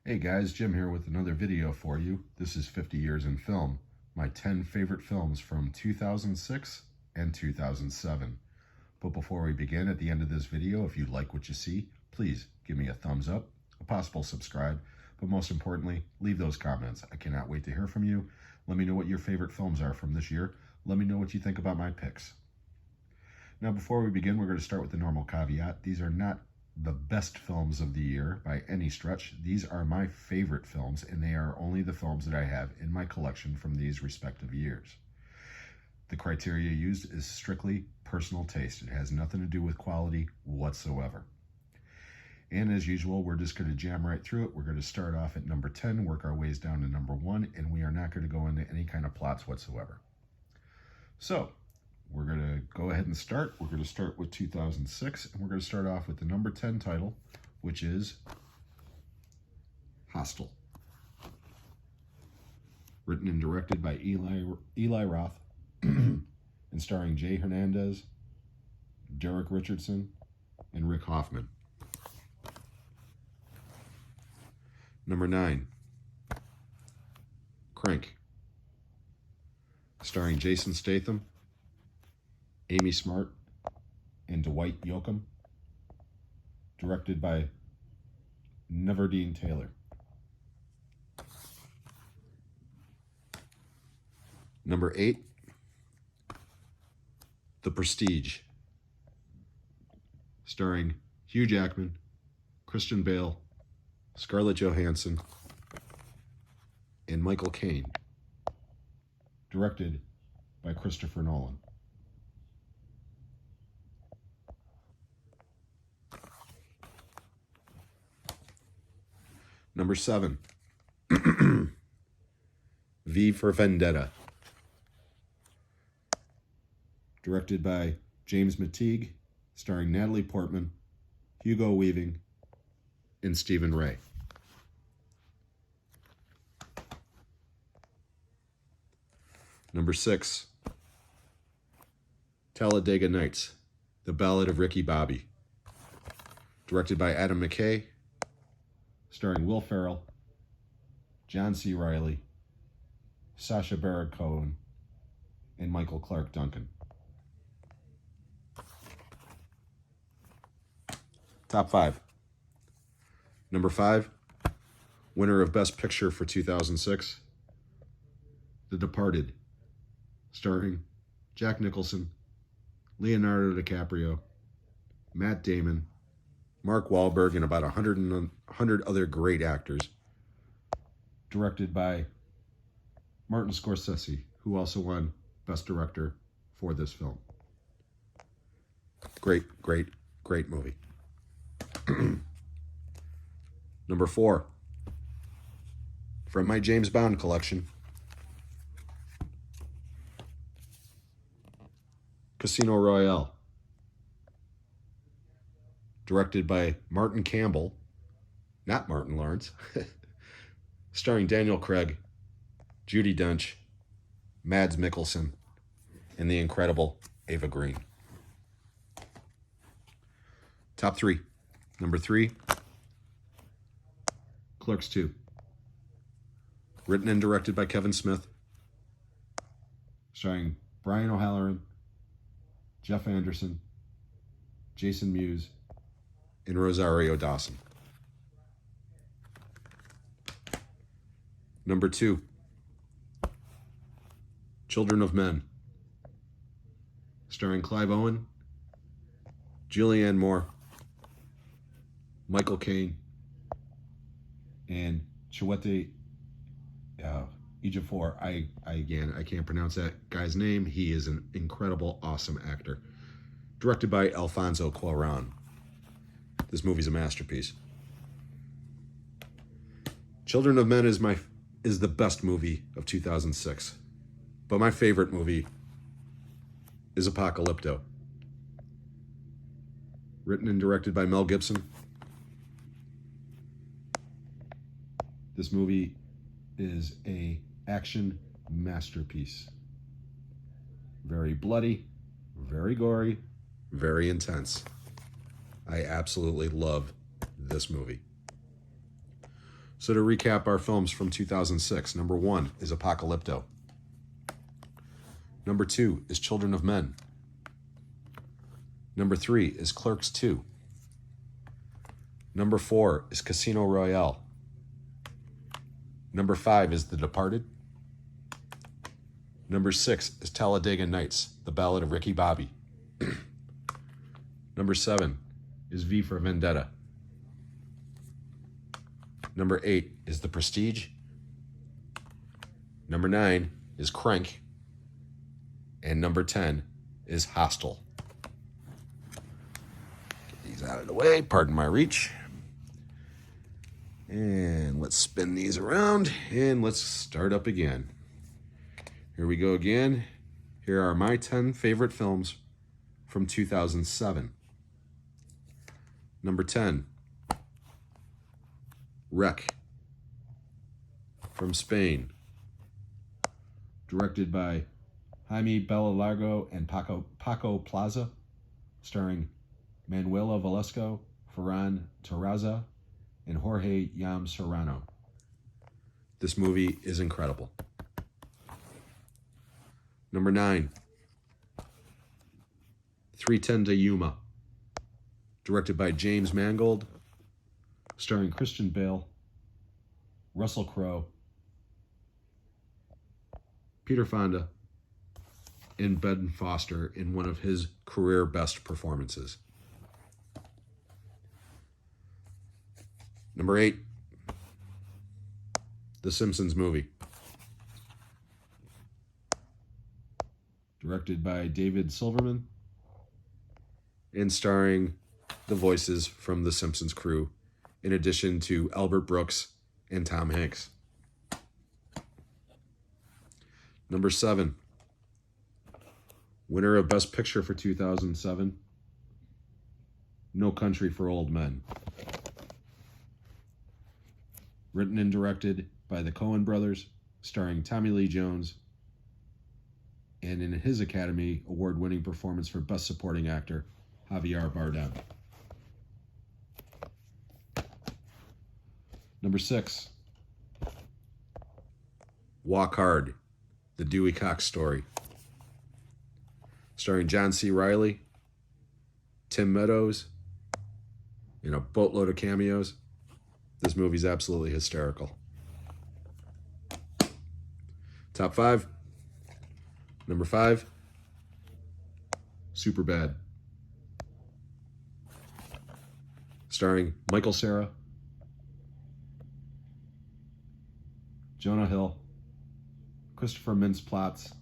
Hey guys, Jim here with another video for you. This is 50 Years in Film, my 10 favorite films from 2006 and 2007. But before we begin, at the end of this video, if you like what you see, please give me a thumbs up, a possible subscribe, but most importantly, leave those comments. I cannot wait to hear from you. Let me know what your favorite films are from this year. Let me know what you think about my picks. Now, before we begin, we're going to start with the normal caveat. These are not the best films of the year by any stretch. These are my favorite films, and they are only the films that I have in my collection from these respective years. The criteria used is strictly personal taste. It has nothing to do with quality whatsoever. And as usual, we're just going to jam right through it. We're going to start off at number 10, work our ways down to number 1, and we are not going to go into any kind of plots whatsoever. So, we're going to go ahead and start. We're going to start with 2006, and we're going to start off with the number 10 title, which is Hostel. Written and directed by Eli Roth, and starring Jay Hernandez, Derek Richardson, and Rick Hoffman. Number 9, Crank. Starring Jason Statham, Amy Smart, and Dwight Yoakam. Directed by Neverdeen Taylor. Number 8, The Prestige. Starring Hugh Jackman, Christian Bale, Scarlett Johansson, and Michael Caine. Directed by Christopher Nolan. Number 7, V for Vendetta. Directed by James McTeague, starring Natalie Portman, Hugo Weaving, and Stephen Ray. Number 6, Talladega Nights, The Ballad of Ricky Bobby. Directed by Adam McKay, starring Will Ferrell, John C. Reilly, Sacha Baron Cohen, and Michael Clark Duncan. Top 5. Number 5, winner of Best Picture for 2006, The Departed, starring Jack Nicholson, Leonardo DiCaprio, Matt Damon, Mark Wahlberg, and about 100 other great actors. Directed by Martin Scorsese, who also won Best Director for this film. Great movie. Number 4, from my James Bond collection, Casino Royale. Directed by Martin Campbell, not Martin Lawrence, starring Daniel Craig, Judi Dench, Mads Mikkelsen, and the incredible Eva Green. Top 3. Number 3, Clerks 2. Written and directed by Kevin Smith, starring Brian O'Halloran, Jeff Anderson, Jason Mewes, and Rosario Dawson. Number 2, Children of Men, starring Clive Owen, Julianne Moore, Michael Caine, and Chiwetel Ejiofor. I can't pronounce that guy's name. He is an incredible, awesome actor. Directed by Alfonso Cuarón. This movie's a masterpiece. Children of Men is the best movie of 2006. But my favorite movie is Apocalypto. Written and directed by Mel Gibson. This movie is an action masterpiece. Very bloody, very gory, very intense. I absolutely love this movie. So to recap our films from 2006, number 1 is Apocalypto. Number 2 is Children of Men. Number 3 is Clerks 2. Number 4 is Casino Royale. Number 5 is The Departed. Number 6 is Talladega Nights, The Ballad of Ricky Bobby. Number 7 is V for Vendetta. Number 8 is The Prestige. Number 9 is Crank. And number 10 is Hostel. Get these out of the way, pardon my reach. And let's spin these around and let's start up again. Here we go again. Here are my 10 favorite films from 2007. Number 10, Wreck, from Spain. Directed by Jaime Balalargo and Paco Plaza. Starring Manuela Velasco, Ferran Terraza, and Jorge Yam Serrano. This movie is incredible. Number 9, 3:10 to Yuma. Directed by James Mangold, starring Christian Bale, Russell Crowe, Peter Fonda, and Ben Foster in one of his career best performances. Number 8, The Simpsons Movie. Directed by David Silverman and starring the voices from the Simpsons crew, in addition to Albert Brooks and Tom Hanks. Number 7, winner of Best Picture for 2007, No Country for Old Men. Written and directed by the Coen brothers, starring Tommy Lee Jones, and in his Academy Award-winning performance for Best Supporting Actor, Javier Bardem. Number 6, Walk Hard, the Dewey Cox Story. Starring John C. Reilly, Tim Meadows, and a boatload of cameos. This movie's absolutely hysterical. Top 5. Number 5, Superbad. Starring Michael Cera, Jonah Hill, Christopher Mintz-Plasse,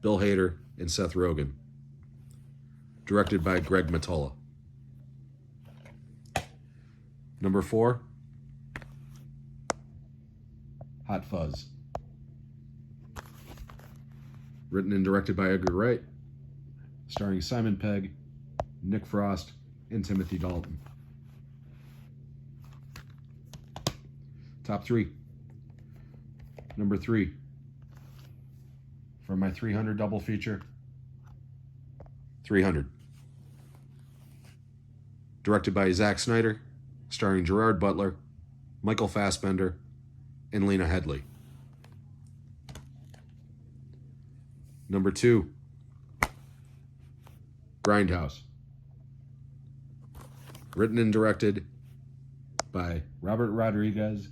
Bill Hader, and Seth Rogen. Directed by Greg Mottola. Number 4, Hot Fuzz. Written and directed by Edgar Wright, starring Simon Pegg, Nick Frost, and Timothy Dalton. Top 3. Number 3, from my 300 double feature, 300. Directed by Zack Snyder, starring Gerard Butler, Michael Fassbender, and Lena Headey. Number 2, Grindhouse. Written and directed by Robert Rodriguez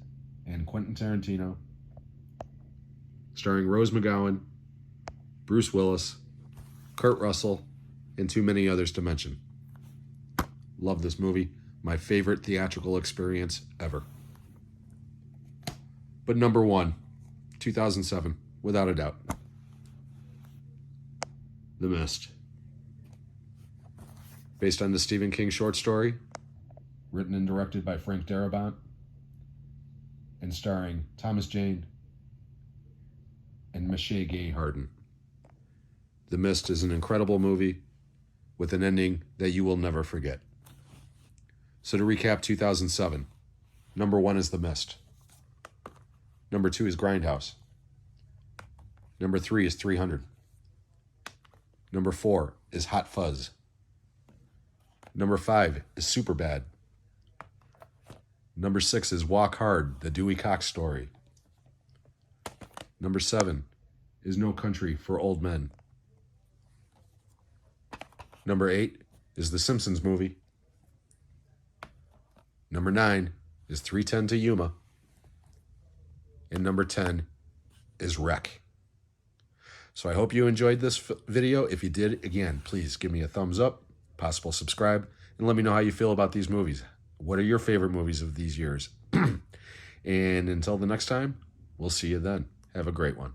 and Quentin Tarantino, starring Rose McGowan, Bruce Willis, Kurt Russell, and too many others to mention. Love this movie. My favorite theatrical experience ever. But number 1, 2007, without a doubt, The Mist. Based on the Stephen King short story, written and directed by Frank Darabont, and starring Thomas Jane and Michelle Gay Harden. The Mist is an incredible movie with an ending that you will never forget. So to recap 2007, number 1 is The Mist. Number 2 is Grindhouse. Number 3 is 300. Number 4 is Hot Fuzz. Number 5 is Superbad. Number 6 is Walk Hard, the Dewey Cox story. Number 7 is No Country for Old Men. Number 8 is The Simpsons movie. Number 9 is 3:10 to Yuma. And number 10 is Wreck. So I hope you enjoyed this video. If you did, again, please give me a thumbs up, possible subscribe, and let me know how you feel about these movies. What are your favorite movies of these years? And until the next time, we'll see you then. Have a great one.